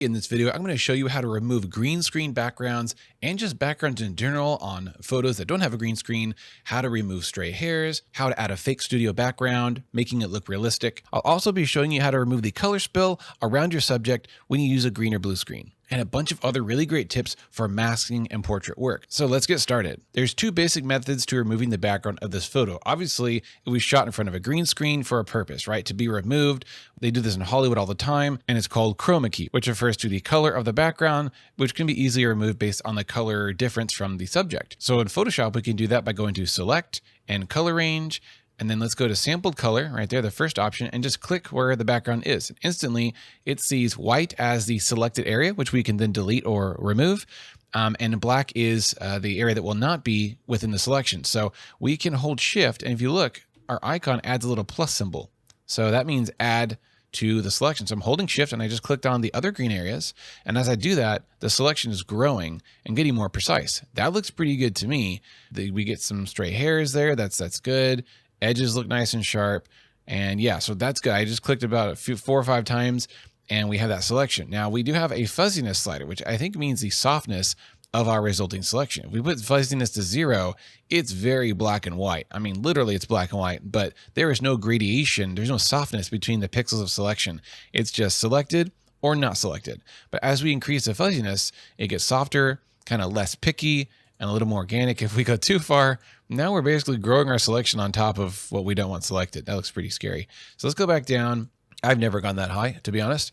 In this video, I'm going to show you how to remove green screen backgrounds and just backgrounds in general on photos that don't have a green screen, how to remove stray hairs, how to add a fake studio background, making it look realistic. I'll also be showing you how to remove the color spill around your subject when you use a green or blue screen, and a bunch of other really great tips for masking and portrait work. So let's get started. There's two basic methods to removing the background of this photo. Obviously, it was shot in front of a green screen for a purpose, right? To be removed. They do this in Hollywood all the time, and it's called Chromakey, which refers to the color of the background, which can be easily removed based on the color difference from the subject. So in Photoshop, we can do that by going to Select and Color Range, and then let's go to sampled color right there, the first option, and just click where the background is. And instantly, it sees white as the selected area, which we can then delete or remove. And black is the area that will not be within the selection. So we can hold Shift, and if you look, our icon adds a little plus symbol. So that means add to the selection. So I'm holding Shift and I just clicked on the other green areas. And as I do that, the selection is growing and getting more precise. That looks pretty good to me. We get some stray hairs there. That's good. Edges look nice and sharp. And yeah, so that's good. I just clicked about 4 or 5 times and we have that selection. Now we do have a fuzziness slider, which I think means the softness of our resulting selection. If we put fuzziness to 0, it's very black and white. I mean, literally it's black and white, but there is no gradation. There's no softness between the pixels of selection. It's just selected or not selected. But as we increase the fuzziness, it gets softer, kind of less picky, and a little more organic. If we go too far, now we're basically growing our selection on top of what we don't want selected. That looks pretty scary. So let's go back down. I've never gone that high, to be honest.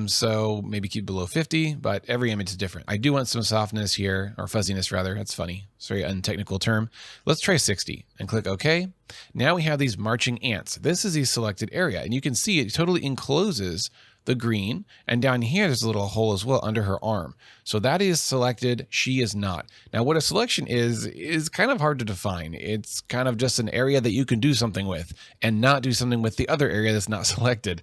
So maybe keep below 50, but every image is different. I do want some softness here, or fuzziness rather. That's funny. It's a very untechnical term. Let's try 60 and click OK. Now we have these marching ants. This is the selected area, and you can see it totally encloses the green, and down here there's a little hole as well under her arm. So that is selected, she is not. Now what a selection is kind of hard to define. It's kind of just an area that you can do something with and not do something with the other area that's not selected.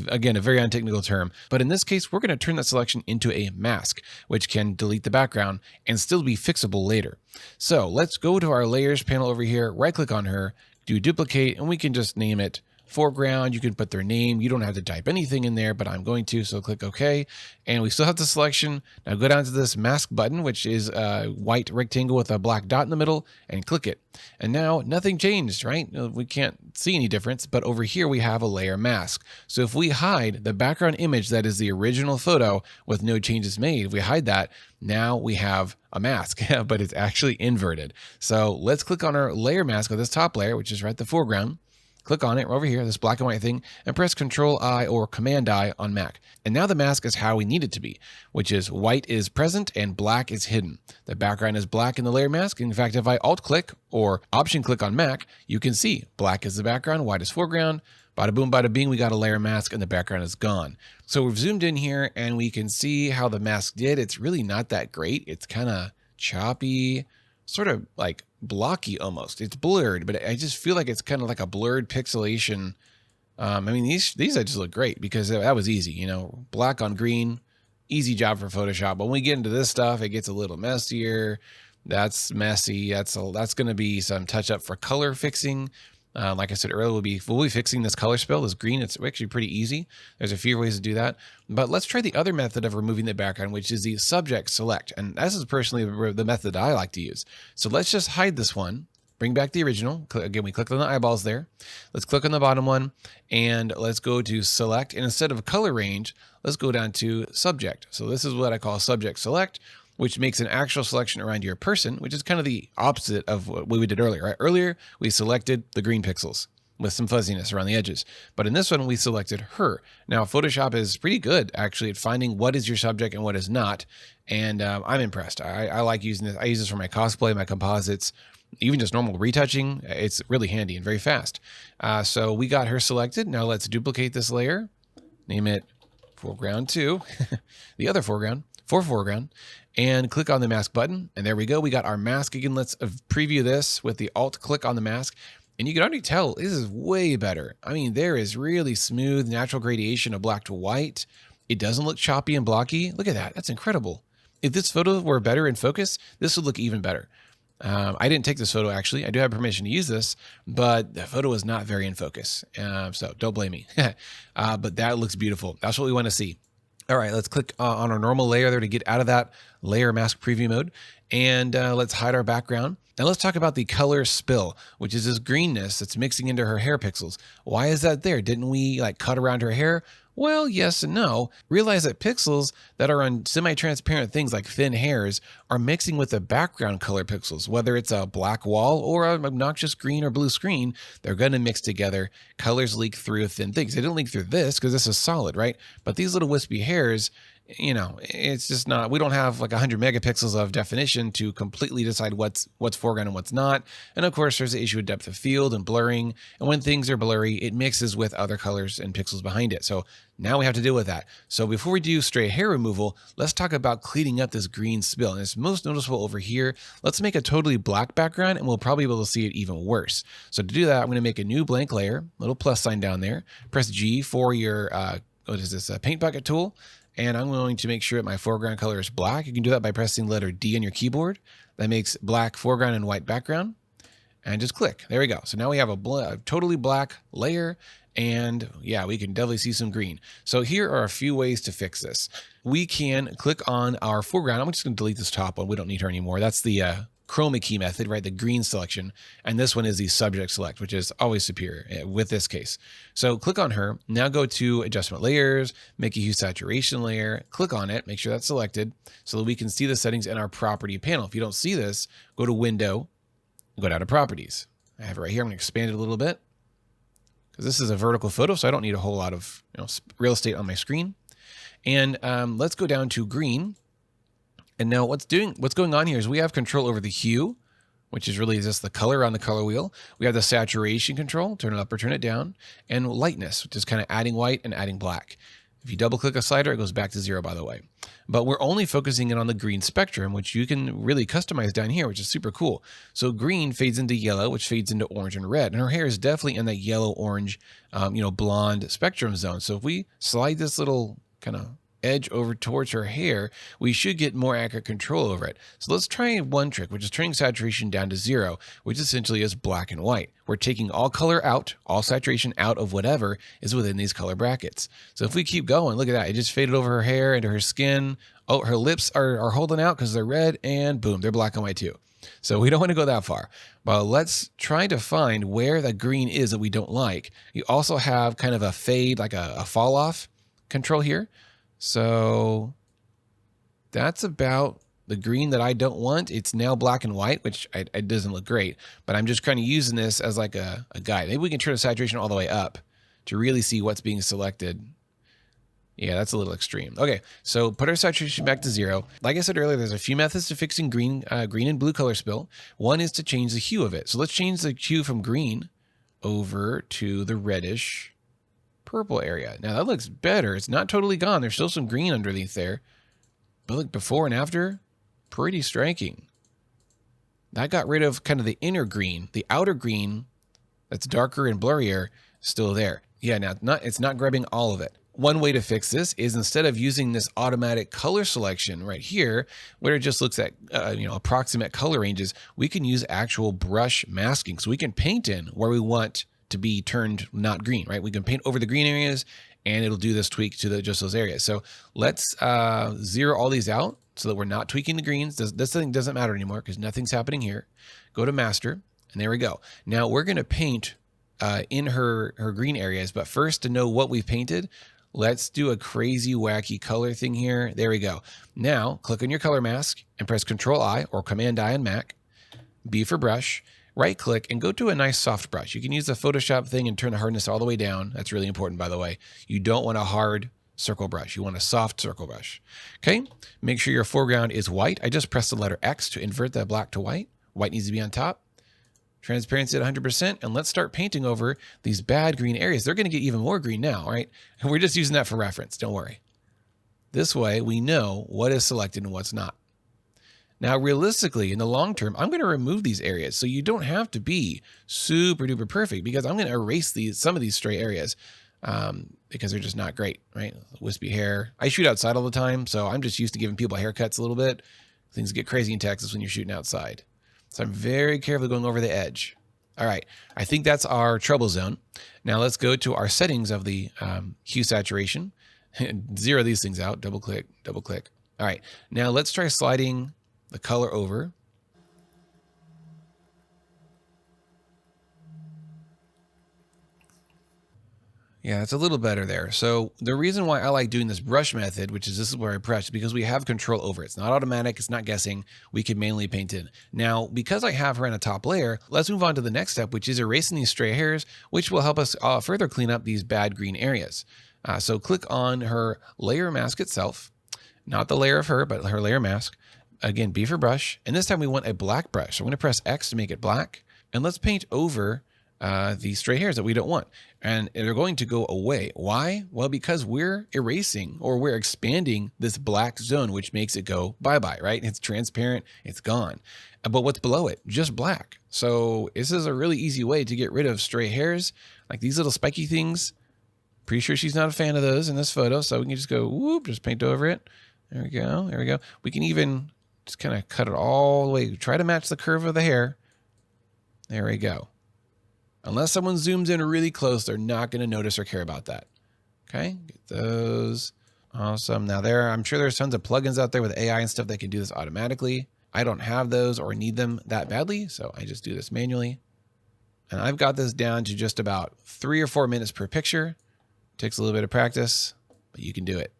Again, a very untechnical term, but in this case we're going to turn that selection into a mask, which can delete the background and still be fixable later. So let's go to our layers panel over here, right click on her, do duplicate, and we can just name it foreground. You can put their name. You don't have to type anything in there, but I'm going to, so click OK. And we still have the selection. Now go down to this mask button, which is a white rectangle with a black dot in the middle, and click it. And now nothing changed, right? We can't see any difference, but over here we have a layer mask. So if we hide the background image that is the original photo with no changes made, if we hide that, now we have a mask, but it's actually inverted. So let's click on our layer mask on this top layer, which is right at the foreground. Click on it over here, this black and white thing, and press Control-I or Command-I on Mac. And now the mask is how we need it to be, which is white is present and black is hidden. The background is black in the layer mask. In fact, if I Alt-click or Option-click on Mac, you can see black is the background, white is foreground. Bada boom, bada bing, we got a layer mask and the background is gone. So we've zoomed in here and we can see how the mask did. It's really not that great. It's kind of choppy, sort of like blocky almost. It's blurred, but I just feel like it's kind of like a blurred pixelation. I mean, these edges look great because that was easy, you know, black on green, easy job for Photoshop. But when we get into this stuff, it gets a little messier. That's messy. That's going to be some touch up for color fixing. Like I said earlier, we'll be fixing this color spill, this green. It's actually pretty easy. There's a few ways to do that. But let's try the other method of removing the background, which is the subject select. And this is personally the method I like to use. So let's just hide this one, bring back the original. Again, we clicked on the eyeballs there. Let's click on the bottom one and let's go to select. And instead of color range, let's go down to subject. So this is what I call subject select, which makes an actual selection around your person, which is kind of the opposite of what we did earlier, right? Earlier, we selected the green pixels with some fuzziness around the edges. But in this one, we selected her. Now, Photoshop is pretty good, actually, at finding what is your subject and what is not. And I'm impressed. I like using this. I use this for my cosplay, my composites, even just normal retouching. It's really handy and very fast. So we got her selected. Now let's duplicate this layer, name it foreground 2, the other foreground, for foreground, and click on the mask button. And there we go. We got our mask. Again, let's preview this with the Alt click on the mask. And you can already tell this is way better. I mean, there is really smooth natural gradation of black to white. It doesn't look choppy and blocky. Look at that. That's incredible. If this photo were better in focus, this would look even better. I didn't take this photo, actually. I do have permission to use this, but the photo is not very in focus. So don't blame me. But that looks beautiful. That's what we want to see. All right, let's click on our normal layer there to get out of that layer mask preview mode. And let's hide our background. Now let's talk about the color spill, which is this greenness that's mixing into her hair pixels. Why is that there? Didn't we like cut around her hair? Well, yes and no. Realize that pixels that are on semi-transparent things like thin hairs are mixing with the background color pixels. Whether it's a black wall or an obnoxious green or blue screen, they're going to mix together. Colors leak through thin things. They didn't leak through this because this is solid, right? But these little wispy hairs, you know, it's just not, we don't have like 100 megapixels of definition to completely decide what's foreground and what's not. And of course, there's the issue of depth of field and blurring. And when things are blurry, it mixes with other colors and pixels behind it. So now we have to deal with that. So before we do stray hair removal, let's talk about cleaning up this green spill. And it's most noticeable over here. Let's make a totally black background and we'll probably be able to see it even worse. So to do that, I'm going to make a new blank layer, little plus sign down there. Press G for your, paint bucket tool. And I'm going to make sure that my foreground color is black. You can do that by pressing the letter D on your keyboard. That makes black foreground and white background. And just click. There we go. So now we have a totally black layer. And yeah, we can definitely see some green. So here are a few ways to fix this. We can click on our foreground. I'm just going to delete this top one. We don't need her anymore. That's the Chromakey method, right? The green selection. And this one is the subject select, which is always superior with this case. So click on her. Now go to adjustment layers, make a hue saturation layer, click on it, make sure that's selected so that we can see the settings in our property panel. If you don't see this, go to window, go down to properties. I have it right here. I'm going to expand it a little bit because this is a vertical photo, so I don't need a whole lot of real estate on my screen. And let's go down to green. And now what's going on here is we have control over the hue, which is really just the color on the color wheel. We have the saturation control, turn it up or turn it down, and lightness, which is kind of adding white and adding black. If you double click a slider, it goes back to 0, by the way. But we're only focusing in on the green spectrum, which you can really customize down here, which is super cool. So green fades into yellow, which fades into orange and red. And her hair is definitely in that yellow, orange, blonde spectrum zone. So if we slide this little kind of edge over towards her hair, we should get more accurate control over it. So let's try one trick, which is turning saturation down to 0, which essentially is black and white. We're taking all color out, all saturation out of whatever is within these color brackets. So if we keep going, look at that. It just faded over her hair, into her skin. Oh, her lips are holding out because they're red, and boom, they're black and white too. So we don't want to go that far. But let's try to find where the green is that we don't like. You also have kind of a fade, like a fall off control here. So that's about the green that I don't want. It's now black and white, which it doesn't look great, but I'm just kind of using this as like a guide. Maybe we can turn the saturation all the way up to really see what's being selected. Yeah, that's a little extreme. Okay, so put our saturation back to 0. Like I said earlier, there's a few methods to fixing green and blue color spill. One is to change the hue of it. So let's change the hue from green over to the reddish purple area. Now that looks better. It's not totally gone. There's still some green underneath there. But look, before and after, pretty striking. That got rid of kind of the inner green. The outer green that's darker and blurrier still there. Yeah, now it's not grabbing all of it. One way to fix this is instead of using this automatic color selection right here, where it just looks at approximate color ranges, we can use actual brush masking. So we can paint in where we want to be turned not green, right? We can paint over the green areas and it'll do this tweak to just those areas. So let's zero all these out so that we're not tweaking the greens. This thing doesn't matter anymore because nothing's happening here. Go to master and there we go. Now we're going to paint in her green areas, but first to know what we've painted, let's do a crazy wacky color thing here. There we go. Now click on your color mask and press Control I or Command I on Mac, B for brush. Right click and go to a nice soft brush. You can use the Photoshop thing and turn the hardness all the way down. That's really important, by the way. You don't want a hard circle brush. You want a soft circle brush. Okay, make sure your foreground is white. I just pressed the letter X to invert that black to white. White needs to be on top. Transparency at 100%. And let's start painting over these bad green areas. They're going to get even more green now, right? And we're just using that for reference. Don't worry. This way we know what is selected and what's not. Now, realistically, in the long term, I'm going to remove these areas. So you don't have to be super duper perfect because I'm going to erase some of these stray areas because they're just not great, right? Wispy hair. I shoot outside all the time, so I'm just used to giving people haircuts a little bit. Things get crazy in Texas when you're shooting outside. So I'm very carefully going over the edge. All right, I think that's our trouble zone. Now let's go to our settings of the hue saturation. Zero these things out. Double click, double click. All right, now let's try sliding the color over. Yeah, it's a little better there. So the reason why I like doing this brush method, which is this is where I press, because we have control over it. It's not automatic. It's not guessing. We can manually paint in. Now, because I have her in a top layer, let's move on to the next step, which is erasing these stray hairs, which will help us further clean up these bad green areas. So click on her layer mask itself, not the layer of her, but her layer mask. Again, B for brush. And this time we want a black brush. So I'm going to press X to make it black. And let's paint over the stray hairs that we don't want. And they're going to go away. Why? Well, because we're erasing or we're expanding this black zone, which makes it go bye-bye, right? It's transparent, it's gone. But what's below it? Just black. So this is a really easy way to get rid of stray hairs, like these little spiky things. Pretty sure she's not a fan of those in this photo. So we can just go, whoop, just paint over it. There we go, there we go. We can even just kind of cut it all the way. Try to match the curve of the hair. There we go. Unless someone zooms in really close, they're not going to notice or care about that. Okay, get those. Awesome. Now I'm sure there's tons of plugins out there with AI and stuff that can do this automatically. I don't have those or need them that badly, so I just do this manually. And I've got this down to just about 3 or 4 minutes per picture. Takes a little bit of practice, but you can do it.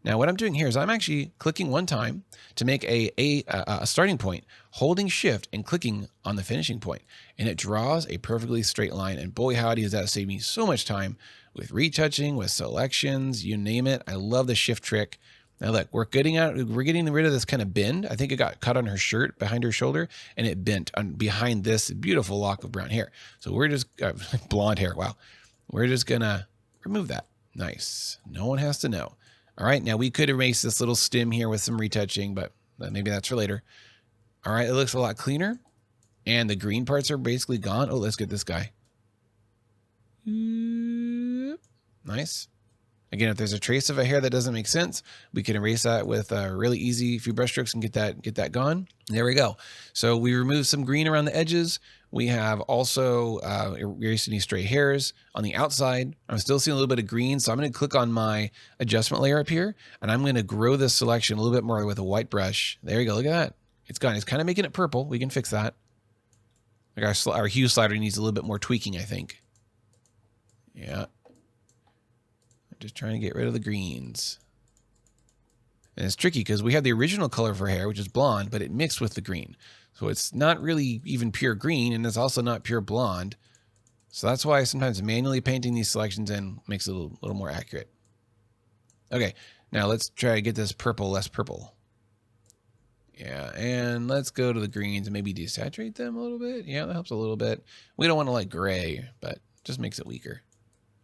Now what I'm doing here is I'm actually clicking one time to make a starting point, holding shift and clicking on the finishing point. And it draws a perfectly straight line. And boy, howdy, does that save me so much time with retouching, with selections, you name it. I love the shift trick. Now look, we're getting rid of this kind of bend. I think it got cut on her shirt behind her shoulder and it bent behind this beautiful lock of brown hair. So we're just, blonde hair, wow. We're just gonna remove that. Nice, no one has to know. All right, now we could erase this little stem here with some retouching, but maybe that's for later. All right, it looks a lot cleaner. And the green parts are basically gone. Oh, let's get this guy. Nice. Again, if there's a trace of a hair that doesn't make sense, we can erase that with really easy few brush strokes and get that gone. There we go. So we removed some green around the edges. We have also erased any stray hairs on the outside. I'm still seeing a little bit of green, so I'm going to click on my adjustment layer up here, and I'm going to grow this selection a little bit more with a white brush. There you go. Look at that. It's gone. It's kind of making it purple. We can fix that. Like our hue slider needs a little bit more tweaking, I think. Yeah. Just trying to get rid of the greens. And it's tricky because we have the original color of her hair, which is blonde, but it mixed with the green. So it's not really even pure green, and it's also not pure blonde. So that's why sometimes manually painting these selections in makes it a little more accurate. Okay, now let's try to get this purple less purple. Yeah, and let's go to the greens and maybe desaturate them a little bit. Yeah, that helps a little bit. We don't want to like gray, but just makes it weaker.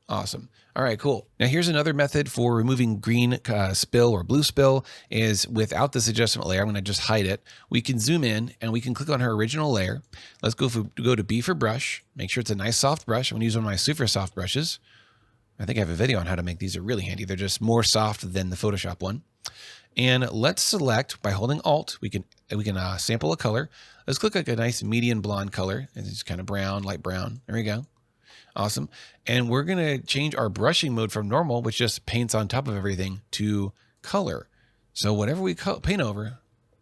Awesome. All right, cool. Now here's another method for removing green spill or blue spill is without this adjustment layer. I'm going to just hide it. We can zoom in and we can click on her original layer. Let's go to B for brush. Make sure it's a nice soft brush. I'm going to use one of my super soft brushes. I think I have a video on how to make these. Are really handy. They're just more soft than the Photoshop one. And let's select by holding Alt. We can sample a color. Let's click like a nice medium blonde color. And it's kind of brown, light brown. There we go. Awesome. And we're going to change our brushing mode from normal, which just paints on top of everything, to color. So whatever we paint over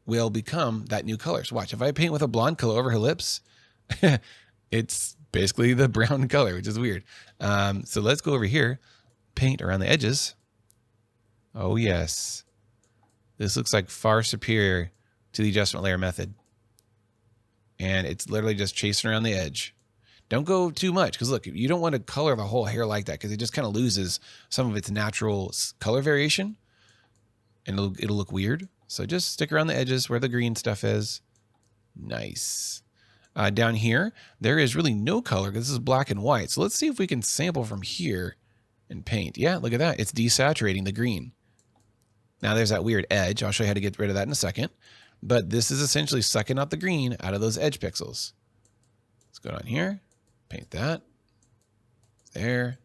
will become that new color. So watch, if I paint with a blonde color over her lips, it's basically the brown color, which is weird. So let's go over here, paint around the edges. Oh yes. This looks like far superior to the adjustment layer method. And it's literally just chasing around the edge. Don't go too much because look, you don't want to color the whole hair like that because it just kind of loses some of its natural color variation and it'll look weird. So just stick around the edges where the green stuff is. Nice. Down here, there is really no color because this is black and white. So let's see if we can sample from here and paint. Yeah, look at that. It's desaturating the green. Now there's that weird edge. I'll show you how to get rid of that in a second. But this is essentially sucking out the green out of those edge pixels. Let's go down here. Paint that there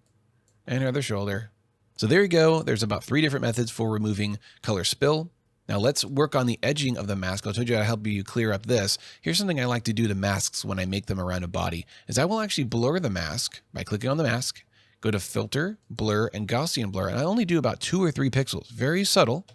and other shoulder. So there you go. There's about 3 different methods for removing color spill. Now let's work on the edging of the mask. I told you how to help you clear up this. Here's something I like to do to masks when I make them around a body is I will actually blur the mask by clicking on the mask, go to Filter, Blur, and Gaussian Blur. And I only do about 2 or 3 pixels, very subtle,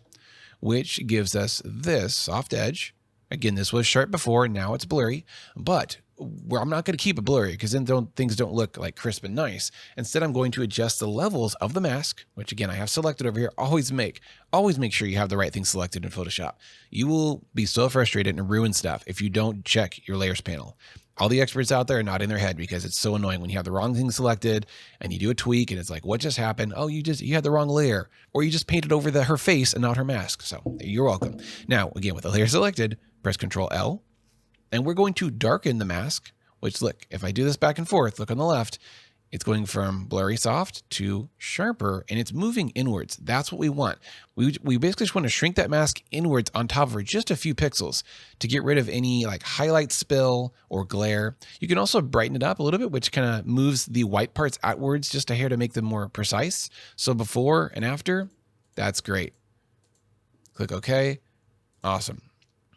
which gives us this soft edge. Again, this was sharp before, now it's blurry, but I'm not going to keep it blurry because then things don't look like crisp and nice. Instead, I'm going to adjust the levels of the mask, which again, I have selected over here. Always make sure you have the right thing selected in Photoshop. You will be so frustrated and ruin stuff if you don't check your layers panel. All the experts out there are not in their head because it's so annoying when you have the wrong thing selected and you do a tweak and it's like, what just happened? Oh, you had the wrong layer, or you just painted over her face and not her mask. So you're welcome. Now, again, with the layer selected, press Control L, and we're going to darken the mask, which look, if I do this back and forth, look on the left, it's going from blurry soft to sharper, and it's moving inwards. That's what we want. We basically just want to shrink that mask inwards on top of her just a few pixels to get rid of any like highlight spill or glare. You can also brighten it up a little bit, which kind of moves the white parts outwards just a hair to make them more precise. So before and after, that's great. Click OK. Awesome.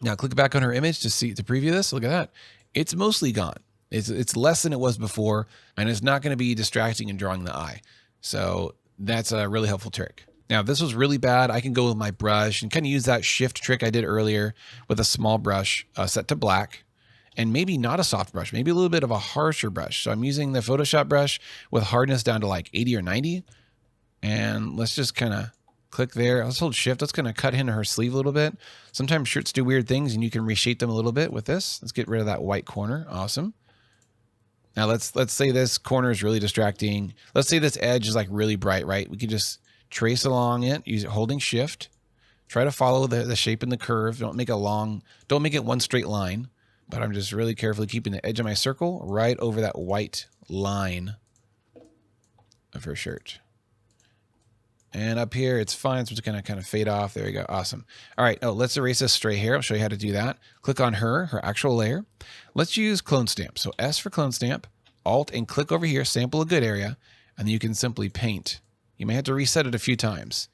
Now click back on her image to preview this. Look at that. It's mostly gone. It's less than it was before, and it's not going to be distracting and drawing the eye. So that's a really helpful trick. Now, if this was really bad, I can go with my brush and kind of use that shift trick I did earlier with a small brush set to black, and maybe not a soft brush, maybe a little bit of a harsher brush. So I'm using the Photoshop brush with hardness down to like 80 or 90. And let's just kind of click there. Let's hold shift. Let's kind of cut into her sleeve a little bit. Sometimes shirts do weird things and you can reshape them a little bit with this. Let's get rid of that white corner. Awesome. Now let's say this corner is really distracting. Let's say this edge is like really bright, right? We can just trace along it, holding shift. Try to follow the shape and the curve. Don't make it one straight line, but I'm just really carefully keeping the edge of my circle right over that white line of her shirt. And up here, it's fine. So it's going to kind of fade off. There we go. Awesome. All right. Oh, let's erase this stray hair. I'll show you how to do that. Click on her actual layer. Let's use clone stamp. So S for clone stamp, Alt, and click over here, sample a good area, and then you can simply paint. You may have to reset it a few times.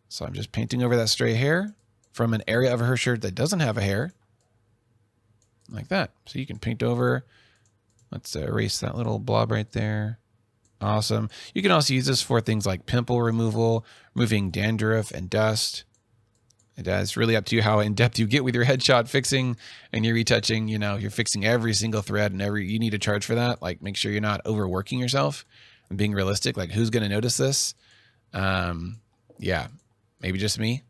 So I'm just painting over that stray hair from an area of her shirt that doesn't have a hair, like that. So you can paint over. Let's erase that little blob right there. Awesome. You can also use this for things like pimple removal, removing dandruff and dust. It's really up to you how in depth you get with your headshot fixing and your retouching. You know, you're fixing every single thread and you need to charge for that. Like, make sure you're not overworking yourself and being realistic. Like, who's going to notice this? Yeah, maybe just me.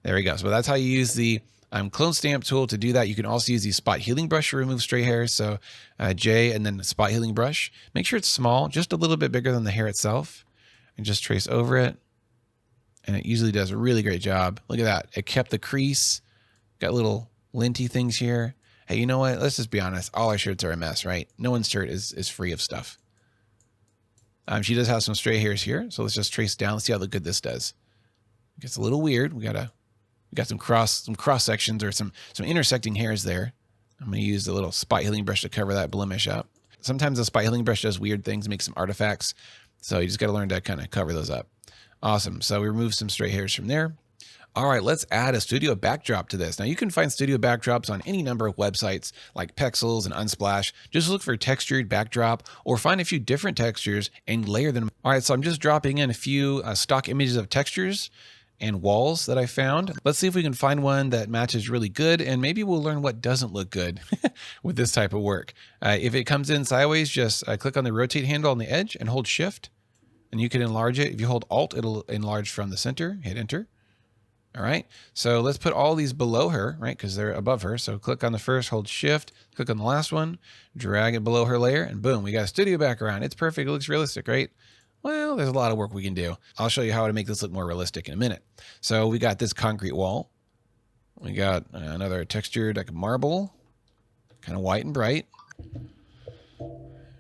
There we go. So that's how you use the clone stamp tool to do that. You can also use the spot healing brush to remove stray hairs. So J and then the spot healing brush. Make sure it's small, just a little bit bigger than the hair itself, and just trace over it. And it usually does a really great job. Look at that. It kept the crease. Got little linty things here. Hey, you know what? Let's just be honest. All our shirts are a mess, right? No one's shirt is free of stuff. She does have some stray hairs here. So let's just trace down. Let's see how good this does. It gets a little weird. We got some cross sections or some intersecting hairs there. I'm going to use the little spot healing brush to cover that blemish up. Sometimes the spot healing brush does weird things, makes some artifacts. So you just got to learn to kind of cover those up. Awesome. So we removed some stray hairs from there. All right, let's add a studio backdrop to this. Now you can find studio backdrops on any number of websites like Pexels and Unsplash. Just look for textured backdrop or find a few different textures and layer them. All right, so I'm just dropping in a few stock images of textures and walls that I found. Let's see if we can find one that matches really good, and maybe we'll learn what doesn't look good with this type of work. If it comes in sideways, just click on the rotate handle on the edge and hold shift, and you can enlarge it. If you hold Alt, it'll enlarge from the center. Hit enter. All right, so let's put all these below her, right, because they're above her. So click on the first, hold shift, click on the last one, drag it below her layer, and boom, we got a studio background. It's perfect. It looks realistic, right? Well, there's a lot of work we can do. I'll show you how to make this look more realistic in a minute. So we got this concrete wall. We got another textured like marble, kind of white and bright.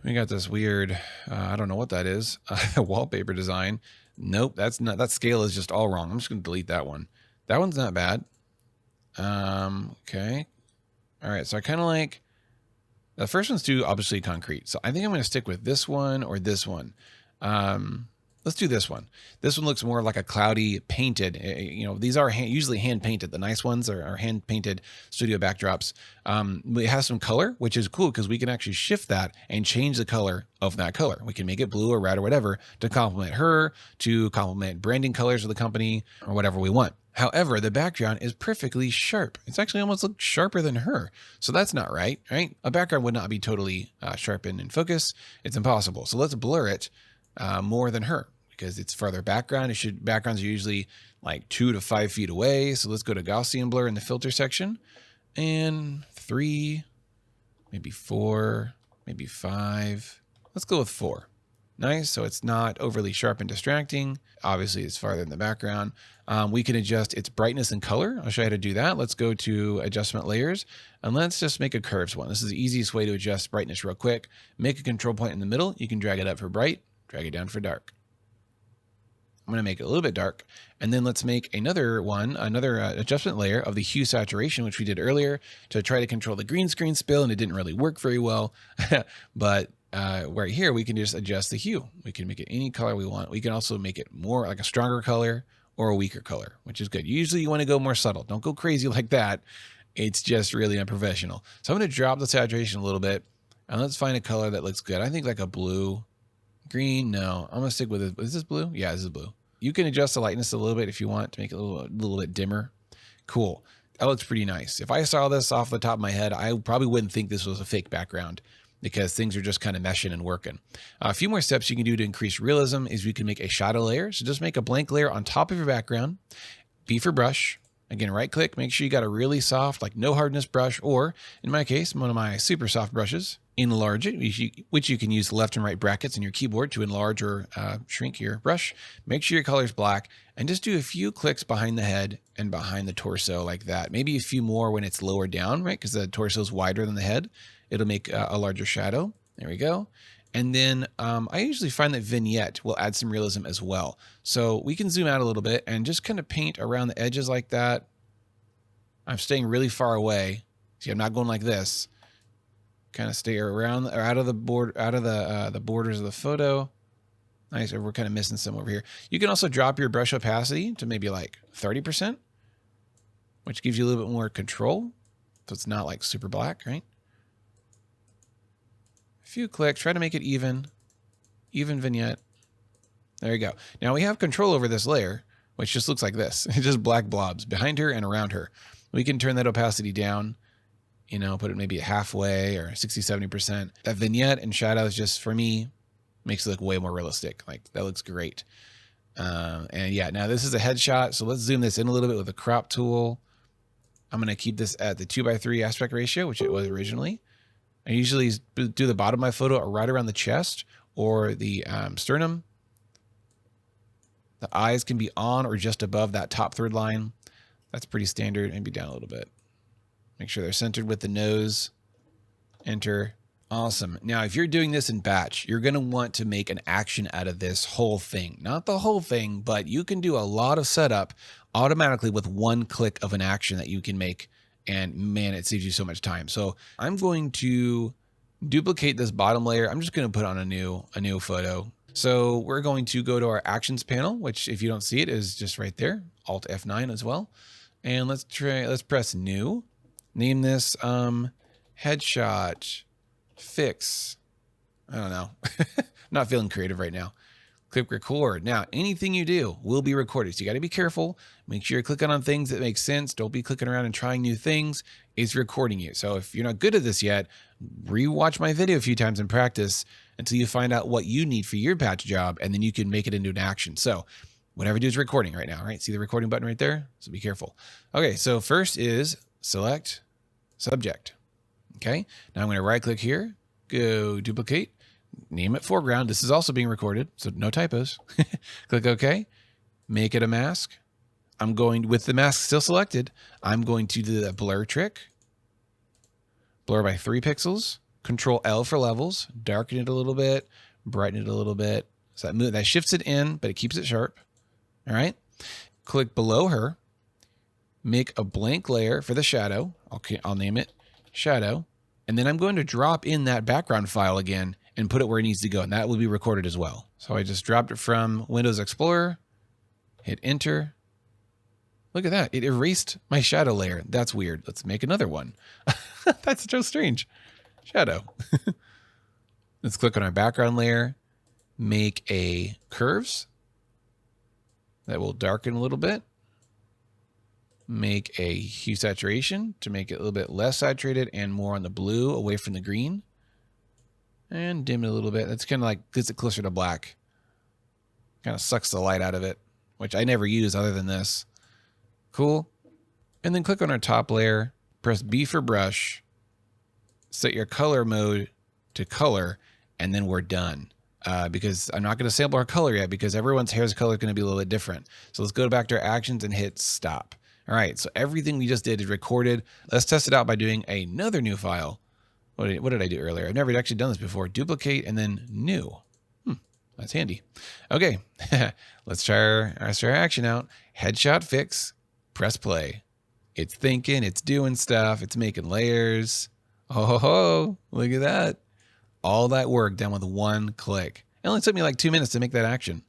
We got this weird, I don't know what that is, wallpaper design. Nope, that's not, that scale is just all wrong. I'm just going to delete that one. That one's not bad. Okay. All right, so I kind of like, the first one's too obviously concrete. So I think I'm going to stick with this one or this one. Let's do this one. This one looks more like a cloudy painted, you know, these are usually hand painted. The nice ones are hand painted studio backdrops. It has some color, which is cool because we can actually shift that and change the color of that color. We can make it blue or red or whatever to complement her, to complement branding colors of the company or whatever we want. However, the background is perfectly sharp. It's actually almost look sharper than her. So that's not right, right? A background would not be totally sharpened in focus. It's impossible. So let's blur it more than her, because it's farther background. Backgrounds are usually like 2 to 5 feet away. So let's go to Gaussian blur in the filter section, and 3, maybe 4, maybe 5. Let's go with 4. Nice. So it's not overly sharp and distracting. Obviously it's farther in the background. We can adjust its brightness and color. I'll show you how to do that. Let's go to adjustment layers, and let's just make a curves one. This is the easiest way to adjust brightness real quick. Make a control point in the middle. You can drag it up for bright, drag it down for dark. I'm going to make it a little bit dark. And then let's make another adjustment layer of the hue saturation, which we did earlier to try to control the green screen spill, and it didn't really work very well. But right here, we can just adjust the hue. We can make it any color we want. We can also make it more like a stronger color or a weaker color, which is good. Usually you want to go more subtle. Don't go crazy like that. It's just really unprofessional. So I'm going to drop the saturation a little bit, and let's find a color that looks good. I think like a blue. Green, no. I'm going to stick with it. Is this blue? Yeah, this is blue. You can adjust the lightness a little bit if you want to make it a little bit dimmer. Cool. That looks pretty nice. If I saw this off the top of my head, I probably wouldn't think this was a fake background because things are just kind of meshing and working. A few more steps you can do to increase realism is we can make a shadow layer. So just make a blank layer on top of your background. B for brush. Again, right click, make sure you got a really soft, like no hardness brush, or in my case, one of my super soft brushes. Enlarge it, which you can use the left and right brackets in your keyboard to enlarge or shrink your brush. Make sure your color is black, and just do a few clicks behind the head and behind the torso like that. Maybe a few more when it's lower down, right? Because the torso is wider than the head. It'll make a larger shadow. There we go. And then I usually find that vignette will add some realism as well. So we can zoom out a little bit and just kind of paint around the edges like that. I'm staying really far away. See, I'm not going like this. Kind of stay around or out of the borders of the photo. Nice. We're kind of missing some over here. You can also drop your brush opacity to maybe like 30%, which gives you a little bit more control. So it's not like super black, right? A few clicks, try to make it even vignette. There you go. Now we have control over this layer, which just looks like this. It's just black blobs behind her and around her. We can turn that opacity down, you know, put it maybe halfway or 60, 70%. That vignette and shadows just, for me, makes it look way more realistic. Like, that looks great. And yeah, now this is a headshot. So let's zoom this in a little bit with the crop tool. I'm going to keep this at the 2:3 aspect ratio, which it was originally. I usually do the bottom of my photo right around the chest or the sternum. The eyes can be on or just above that top third line. That's pretty standard. Maybe down a little bit. Make sure they're centered with the nose. Enter. Awesome. Now, if you're doing this in batch, you're going to want to make an action out of this whole thing. Not the whole thing, but you can do a lot of setup automatically with one click of an action that you can make. And man, it saves you so much time. So I'm going to duplicate this bottom layer. I'm just going to put on a new photo. So we're going to go to our actions panel, which if you don't see it is just right there. Alt F9 as well. And let's press new. Name this headshot fix. I don't know. I'm not feeling creative right now. Click record. Now, anything you do will be recorded. So you got to be careful. Make sure you're clicking on things that make sense. Don't be clicking around and trying new things. It's recording you. So if you're not good at this yet, rewatch my video a few times and practice until you find out what you need for your patch job, and then you can make it into an action. So whatever I do is recording right now, right? See the recording button right there? So be careful. Okay, so first is select subject. Okay, now I'm going to right click here, go duplicate, name it foreground. This is also being recorded, so no typos. Click OK, make it a mask. I'm going, with the mask still selected, I'm going to do the blur trick. Blur by 3 pixels, Control L for levels, darken it a little bit, brighten it a little bit. So that shifts it in, but it keeps it sharp. All right, click below her, make a blank layer for the shadow. Okay, I'll name it shadow. And then I'm going to drop in that background file again and put it where it needs to go. And that will be recorded as well. So I just dropped it from Windows Explorer, hit enter. Look at that. It erased my shadow layer. That's weird. Let's make another one. That's so strange. Shadow. Let's click on our background layer, make a curves. That will darken a little bit. Make a hue saturation to make it a little bit less saturated and more on the blue away from the green. And dim it a little bit. That's kind of like gets it closer to black. Kind of sucks the light out of it, which I never use other than this. Cool. And then click on our top layer, press B for brush, set your color mode to color, and then we're done. Because I'm not going to sample our color yet because everyone's hair's color is going to be a little bit different. So let's go back to our actions and hit stop. All right, so everything we just did is recorded. Let's test it out by doing another new file. What did I do earlier? I've never actually done this before. Duplicate and then new. That's handy. Okay, let's try our action out. Headshot fix, press play. It's thinking, it's doing stuff, it's making layers. Oh, look at that. All that work done with one click. It only took me like 2 minutes to make that action.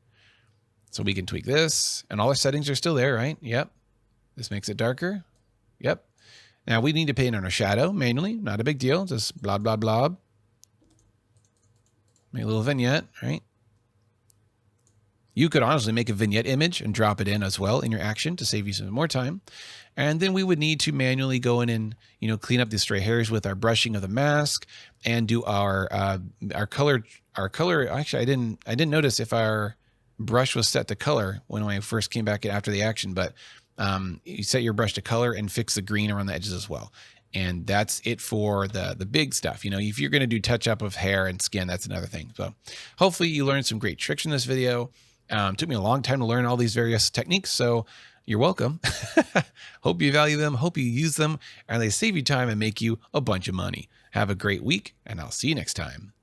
So we can tweak this, and all our settings are still there, right? Yep. This makes it darker. Yep. Now we need to paint on our shadow manually. Not a big deal. Just blob, blob, blob. Make a little vignette, right? You could honestly make a vignette image and drop it in as well in your action to save you some more time. And then we would need to manually go in and, clean up the stray hairs with our brushing of the mask and do our color. Actually, I didn't notice if our brush was set to color when I first came back after the action, but you set your brush to color and fix the green around the edges as well. And that's it for the big stuff. If you're going to do touch up of hair and skin, that's another thing. So hopefully you learned some great tricks in this video. Took me a long time to learn all these various techniques, so you're welcome. Hope you value them, hope you use them, and they save you time and make you a bunch of money. Have a great week, and I'll see you next time.